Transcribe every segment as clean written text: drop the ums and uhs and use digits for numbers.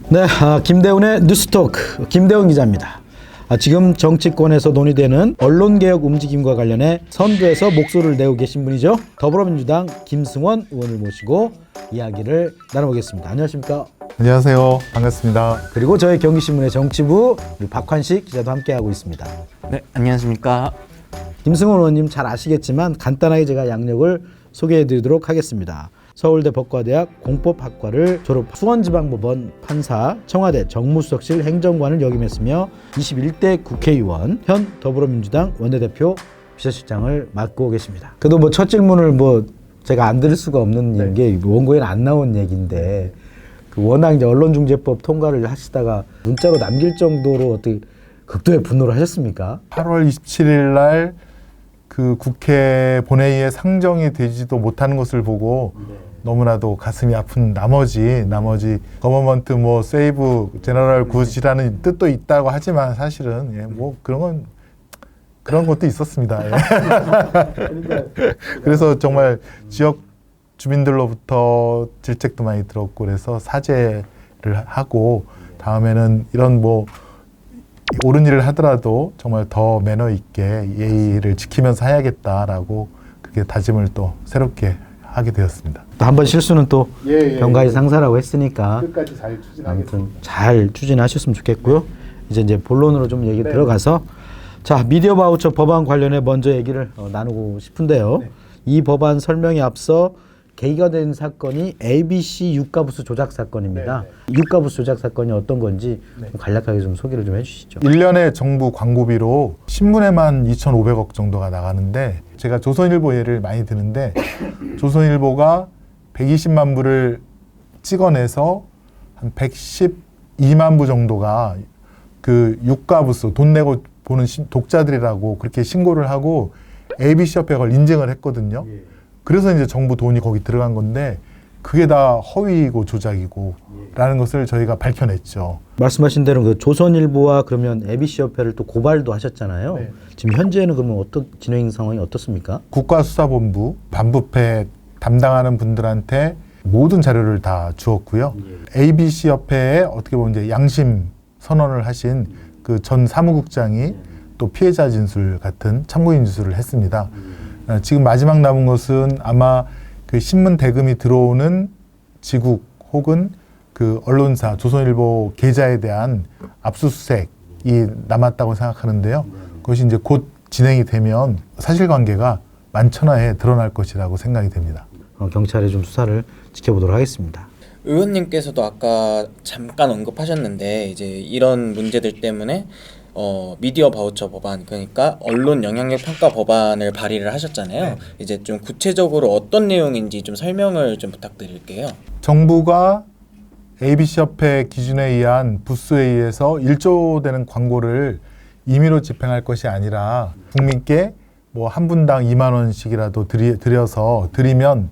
네, 김대훈의 뉴스토크 김대훈 기자입니다. 지금 정치권에서 논의되는 언론개혁 움직임과 관련해 선두에서 목소리를 내고 계신 분이죠. 더불어민주당 김승원 의원을 모시고 이야기를 나눠보겠습니다. 안녕하십니까? 안녕하세요. 반갑습니다. 그리고 저희 경기신문의 정치부 박환식 기자도 함께하고 있습니다. 네, 안녕하십니까? 김승원 의원님 잘 아시겠지만 간단하게 제가 양력을 소개해드리도록 하겠습니다. 서울대 법과대학 공법학과를 졸업, 수원지방법원 판사, 청와대 정무수석실 행정관을 역임했으며 21대 국회의원, 현 더불어민주당 원내대표 비서실장을 맡고 계십니다. 그래도 뭐 첫 질문을 제가 안 드릴 수가 없는 게 원고에는 안 나온 얘기인데 워낙 이제 언론중재법 통과를 하시다가 문자로 남길 정도로 어떻게 극도의 분노를 하셨습니까? 8월 27일 날 그 국회 본회의에 상정이 되지도 못하는 것을 보고 너무나도 가슴이 아픈 나머지 거버먼트 세이브 제너럴 굿이라는 뜻도 있다고 하지만 사실은 그런 것도 있었습니다. 그래서 정말 지역 주민들로부터 질책도 많이 들었고 그래서 사죄를 하고 다음에는 이런 옳은 일을 하더라도 정말 더 매너 있게 예의를 지키면서 해야겠다라고 그렇게 다짐을 또 새롭게 하게 되었습니다. 또 한 번 실수는 또 병가의 상사라고 했으니까 끝까지 잘 추진하겠습니다. 아무튼 잘 추진하셨으면 좋겠고요. 이제 본론으로 좀 얘기 들어가서 자, 미디어 바우처 법안 관련해 먼저 얘기를 나누고 싶은데요. 이 법안 설명에 앞서 계기가 된 사건이 ABC 유가부수 조작 사건입니다. 유가부수 조작 사건이 어떤 건지 좀 간략하게 좀 소개를 좀 해주시죠. 1년에 정부 광고비로 신문에만 2,500억 정도가 나가는데 제가 조선일보 예를 많이 드는데 조선일보가 120만 부를 찍어내서 한 112만 부 정도가 그 유가부수 돈 내고 보는 독자들이라고 그렇게 신고를 하고 ABC 협회가 그걸 인증을 했거든요. 그래서 이제 정부 돈이 거기 들어간 건데 그게 다 허위이고 조작이고 라는 것을 저희가 밝혀냈죠. 말씀하신 대로 그 조선일보와 그러면 ABC 협회를 또 고발도 하셨잖아요. 지금 현재는 그러면 어떤 진행 상황이 어떻습니까? 국가수사본부 반부패 담당하는 분들한테 모든 자료를 다 주었고요. ABC 협회에 어떻게 보면 이제 양심 선언을 하신 그 전 사무국장이 또 피해자 진술 같은 참고인 진술을 했습니다. 지금 마지막 남은 것은 아마 그 신문 대금이 들어오는 지국 혹은 그 언론사 조선일보 계좌에 대한 압수수색이 남았다고 생각하는데요. 그것이 이제 곧 진행이 되면 사실관계가 만천하에 드러날 것이라고 생각이 됩니다. 경찰의 좀 수사를 지켜보도록 하겠습니다. 의원님께서도 아까 잠깐 언급하셨는데 이제 이런 문제들 때문에 미디어 바우처 법안, 그러니까 언론 영향력 평가 법안을 발의를 하셨잖아요. 이제 좀 구체적으로 어떤 내용인지 좀 설명을 좀 부탁드릴게요. 정부가 ABC 협회 기준에 의한 부수에 의해서 1조 되는 광고를 임의로 집행할 것이 아니라 국민께 한 분당 2만 원씩이라도 드리면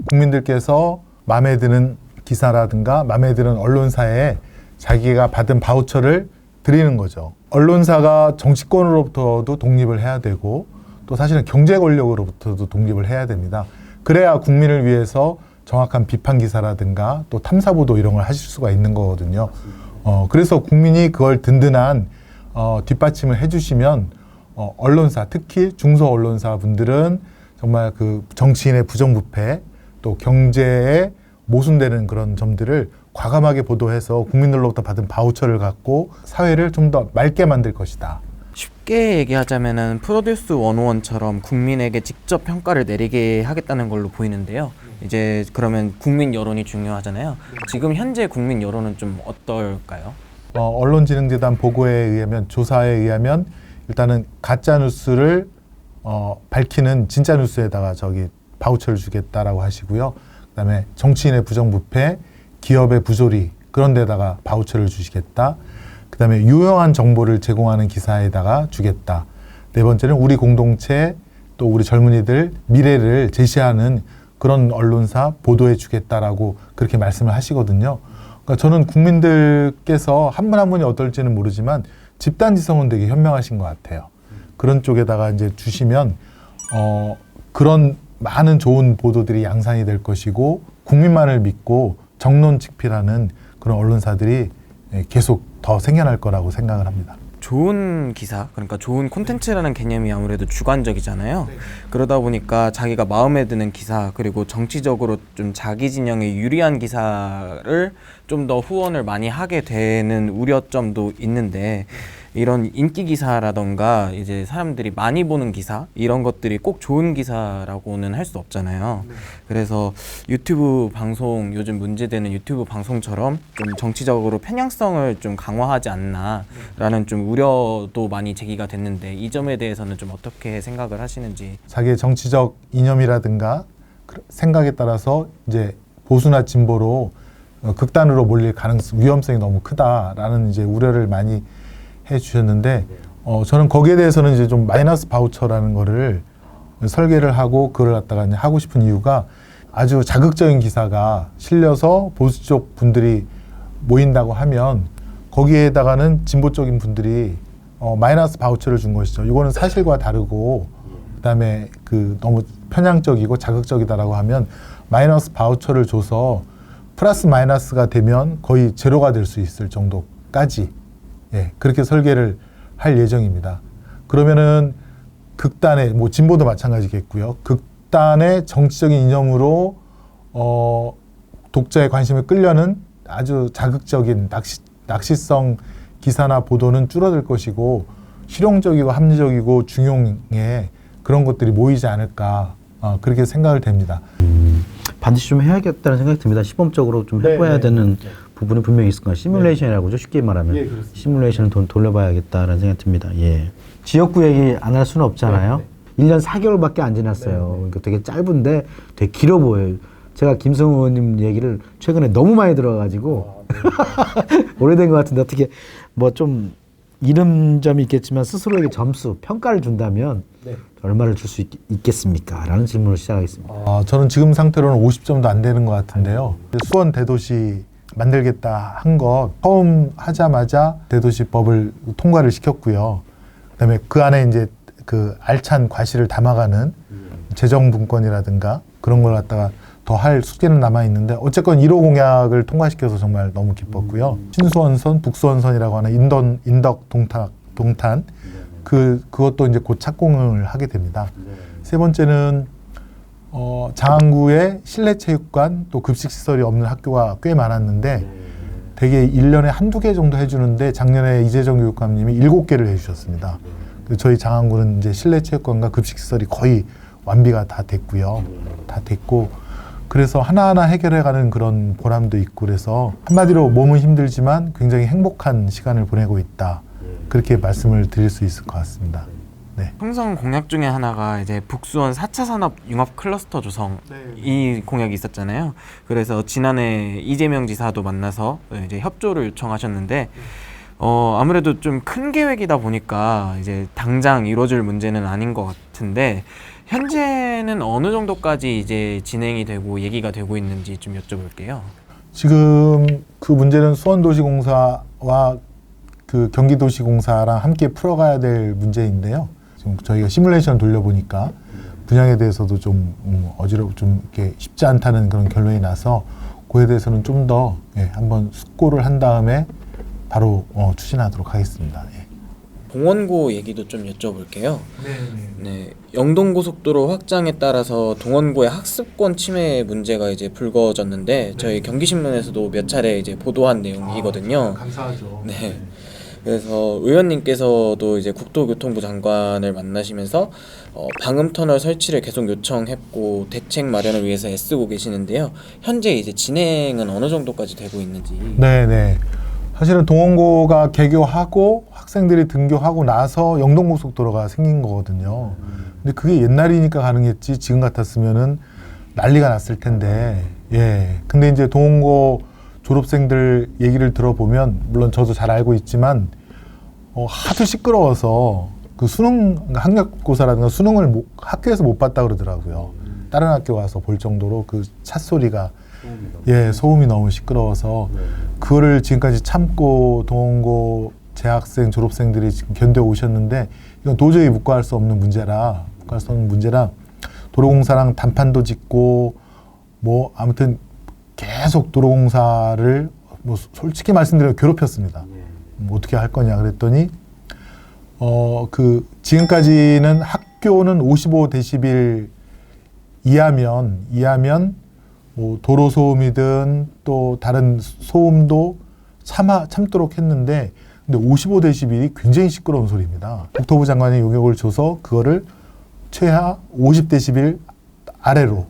국민들께서 마음에 드는 기사라든가 마음에 드는 언론사에 자기가 받은 바우처를 드리는 거죠. 언론사가 정치권으로부터도 독립을 해야 되고 또 사실은 경제 권력으로부터도 독립을 해야 됩니다. 그래야 국민을 위해서 정확한 비판 기사라든가 또 탐사 보도 이런 걸 하실 수가 있는 거거든요. 그래서 국민이 그걸 든든한 뒷받침을 해주시면 언론사, 특히 중소 언론사 분들은 정말 그 정치인의 부정부패 또 경제에 모순되는 그런 점들을 과감하게 보도해서 국민들로부터 받은 바우처를 갖고 사회를 좀 더 맑게 만들 것이다. 쉽게 얘기하자면은 프로듀스 101처럼 국민에게 직접 평가를 내리게 하겠다는 걸로 보이는데요. 이제 그러면 국민 여론이 중요하잖아요. 지금 현재 국민 여론은 좀 어떨까요? 언론진흥재단 보고에 의하면 조사에 의하면 일단은 가짜 뉴스를 밝히는 진짜 뉴스에다가 바우처를 주겠다라고 하시고요. 그다음에 정치인의 부정부패, 기업의 부조리 그런 데다가 바우처를 주시겠다. 그다음에 유용한 정보를 제공하는 기사에다가 주겠다. 네 번째는 우리 공동체 또 우리 젊은이들 미래를 제시하는 그런 언론사 보도해 주겠다라고 그렇게 말씀을 하시거든요. 그러니까 저는 국민들께서 한 분 한 분이 어떨지는 모르지만 집단지성은 되게 현명하신 것 같아요. 그런 쪽에다가 이제 주시면 그런 많은 좋은 보도들이 양산이 될 것이고 국민만을 믿고 정론직필하는 그런 언론사들이 계속 더 생겨날 거라고 생각을 합니다. 좋은 기사, 그러니까 좋은 콘텐츠라는 개념이 아무래도 주관적이잖아요. 그러다 보니까 자기가 마음에 드는 기사, 그리고 정치적으로 좀 자기 진영에 유리한 기사를 좀 더 후원을 많이 하게 되는 우려점도 있는데, 이런 인기 기사라던가 이제 사람들이 많이 보는 기사, 이런 것들이 꼭 좋은 기사라고는 할 수 없잖아요. 그래서 유튜브 방송, 요즘 문제되는 유튜브 방송처럼 좀 정치적으로 편향성을 좀 강화하지 않나라는 좀 우려도 많이 제기가 됐는데, 이 점에 대해서는 좀 어떻게 생각을 하시는지. 자기의 정치적 이념이라든가 생각에 따라서 이제 보수나 진보로 극단으로 몰릴 위험성이 너무 크다라는 이제 우려를 많이 해주셨는데, 저는 거기에 대해서는 이제 좀 마이너스 바우처라는 거를 설계를 하고 그걸 갖다가 이제 하고 싶은 이유가, 아주 자극적인 기사가 실려서 보수 쪽 분들이 모인다고 하면 거기에다가는 진보 쪽인 분들이 마이너스 바우처를 준 것이죠. 이거는 사실과 다르고, 그다음에 그 너무 편향적이고 자극적이다라고 하면 마이너스 바우처를 줘서 플러스 마이너스가 되면 거의 제로가 될 수 있을 정도까지, 그렇게 설계를 할 예정입니다. 그러면은 극단의, 뭐 진보도 마찬가지겠고요. 극단의 정치적인 이념으로 독자의 관심을 끌려는 아주 자극적인 낚시성 기사나 보도는 줄어들 것이고, 실용적이고 합리적이고 중용의 그런 것들이 모이지 않을까, 그렇게 생각을 됩니다. 반드시 좀 해야겠다는 생각이 듭니다. 시범적으로 좀 해봐야 되는 부분이 분명히 있을 거예요. 시뮬레이션이라고 하죠. 쉽게 말하면. 시뮬레이션을 돌려봐야겠다는 생각이 듭니다. 지역구 얘기 안 할 수는 없잖아요. 1년 4개월밖에 안 지났어요. 그러니까 되게 짧은데 되게 길어 보여요. 제가 김성우 의원님 얘기를 최근에 너무 많이 들어가지고 오래된 것 같은데, 어떻게 뭐 좀 이른 점이 있겠지만 스스로에게 점수, 평가를 준다면 얼마를 줄 수 있겠습니까? 라는 질문을 시작하겠습니다. 저는 지금 상태로는 50점도 안 되는 것 같은데요. 수원 대도시 만들겠다 한 것 처음 하자마자 대도시법을 통과를 시켰고요. 그다음에 그 안에 이제 그 알찬 과실을 담아가는 재정분권이라든가 그런 걸 갖다가 더 할 숙제는 남아 있는데, 어쨌건 1호 공약을 통과시켜서 정말 너무 기뻤고요. 신수원선, 북수원선이라고 하는 인덕 동탄 그것도 이제 곧 착공을 하게 됩니다. 세 번째는 장안구에 실내 체육관 또 급식 시설이 없는 학교가 꽤 많았는데, 되게 1년에 한두 개 정도 해주는데 작년에 이재정 교육감님이 7개를 해주셨습니다. 저희 장안구는 이제 실내 체육관과 급식 시설이 거의 완비가 다 됐고요. 다 됐고, 그래서 하나하나 해결해가는 그런 보람도 있고, 그래서 한마디로 몸은 힘들지만 굉장히 행복한 시간을 보내고 있다, 그렇게 말씀을 드릴 수 있을 것 같습니다. 총선 공약 중에 하나가 이제 북수원 4차 산업 융합 클러스터 조성, 이 공약이 있었잖아요. 그래서 지난해 이재명 지사도 만나서 이제 협조를 요청하셨는데, 아무래도 좀 큰 계획이다 보니까 이제 당장 이루어질 문제는 아닌 것 같은데, 현재는 어느 정도까지 이제 진행이 되고 얘기가 되고 있는지 좀 여쭤볼게요. 지금 그 문제는 수원도시공사와 그 경기도시공사랑 함께 풀어가야 될 문제인데요. 지금 저희가 시뮬레이션 돌려보니까 분양에 대해서도 좀 어지럽고 좀 이렇게 쉽지 않다는 그런 결론이 나서, 그에 대해서는 좀 더 한번 숙고를 한 다음에 바로 추진하도록 하겠습니다. 동원고 얘기도 좀 여쭤볼게요. 영동고속도로 확장에 따라서 동원고의 학습권 침해 문제가 이제 불거졌는데, 저희 경기신문에서도 몇 차례 이제 보도한 내용이거든요. 감사하죠. 그래서 의원님께서도 이제 국토교통부 장관을 만나시면서 방음터널 설치를 계속 요청했고 대책 마련을 위해서 애쓰고 계시는데요. 현재 이제 진행은 어느 정도까지 되고 있는지. 사실은 동원고가 개교하고 학생들이 등교하고 나서 영동고속도로가 생긴 거거든요. 근데 그게 옛날이니까 가능했지, 지금 같았으면은 난리가 났을 텐데, 근데 이제 동원고 졸업생들 얘기를 들어보면, 물론 저도 잘 알고 있지만, 하도 시끄러워서 그 수능, 학력고사라든가 수능을 학교에서 못 봤다 그러더라고요. 다른 학교 가서 볼 정도로 그 찻소리가, 소음이 너무 시끄러워서 그거를 지금까지 참고 동원고 재학생, 졸업생들이 지금 견뎌 오셨는데, 이건 도저히 묵과할 수 없는 문제라 도로공사랑 단판도 짓고 뭐 아무튼 계속 도로공사를 뭐 솔직히 말씀드리면 괴롭혔습니다. 어떻게 할 거냐 그랬더니 그 지금까지는 학교는 55데시벨 이하면 뭐 도로 소음이든 또 다른 소음도 참도록 했는데, 근데 55데시벨이 굉장히 시끄러운 소리입니다. 국토부 장관이 용역을 줘서 그거를 최하 50데시벨 아래로,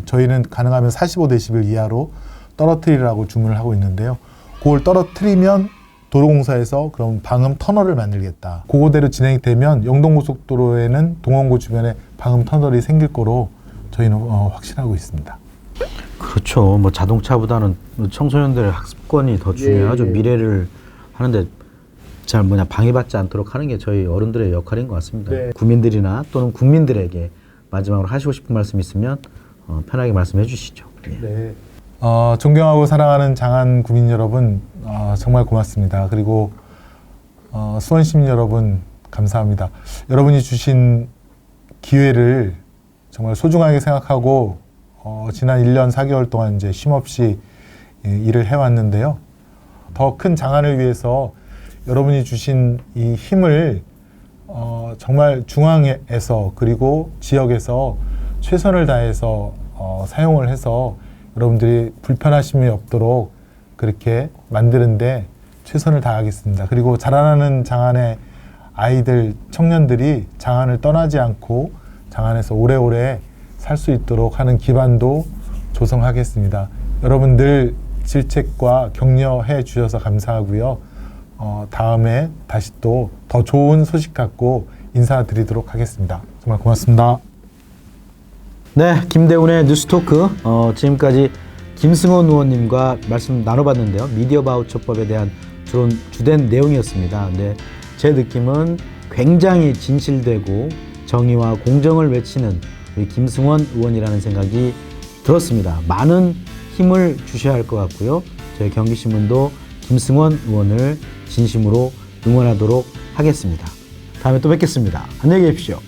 저희는 가능하면 45데시벨 이하로 떨어뜨리라고 주문을 하고 있는데요. 그걸 떨어뜨리면 도로공사에서 그럼 방음 터널을 만들겠다. 그거대로 진행이 되면 영동고속도로에는 동원고 주변에 방음 터널이 생길 거로 저희는 확신하고 있습니다. 그렇죠. 뭐 자동차보다는 청소년들의 학습권이 더 중요하죠. 미래를 하는데 잘 방해받지 않도록 하는 게 저희 어른들의 역할인 것 같습니다. 구민들이나 또는 국민들에게 마지막으로 하시고 싶은 말씀 있으면 편하게 말씀해 주시죠. 예. 존경하고 사랑하는 장안 구민 여러분, 정말 고맙습니다. 그리고 수원 시민 여러분 감사합니다. 여러분이 주신 기회를 정말 소중하게 생각하고 지난 1년 4개월 동안 이제 쉼없이 일을 해왔는데요. 더 큰 장안을 위해서 여러분이 주신 이 힘을 정말 중앙에서 그리고 지역에서 최선을 다해서 사용을 해서 여러분들이 불편하심이 없도록 그렇게 만드는데 최선을 다하겠습니다. 그리고 자라나는 장안의 아이들, 청년들이 장안을 떠나지 않고 장안에서 오래오래 살 수 있도록 하는 기반도 조성하겠습니다. 여러분들 질책과 격려해 주셔서 감사하고요. 다음에 다시 또 더 좋은 소식 갖고 인사드리도록 하겠습니다. 정말 고맙습니다. 네, 김대훈의 뉴스토크 지금까지 김승원 의원님과 말씀 나눠봤는데요. 미디어 바우처법에 대한 주된 내용이었습니다. 근데 제 느낌은 굉장히 진실되고 정의와 공정을 외치는 우리 김승원 의원이라는 생각이 들었습니다. 많은 힘을 주셔야 할 것 같고요. 저희 경기신문도 김승원 의원을 진심으로 응원하도록 하겠습니다. 다음에 또 뵙겠습니다. 안녕히 계십시오.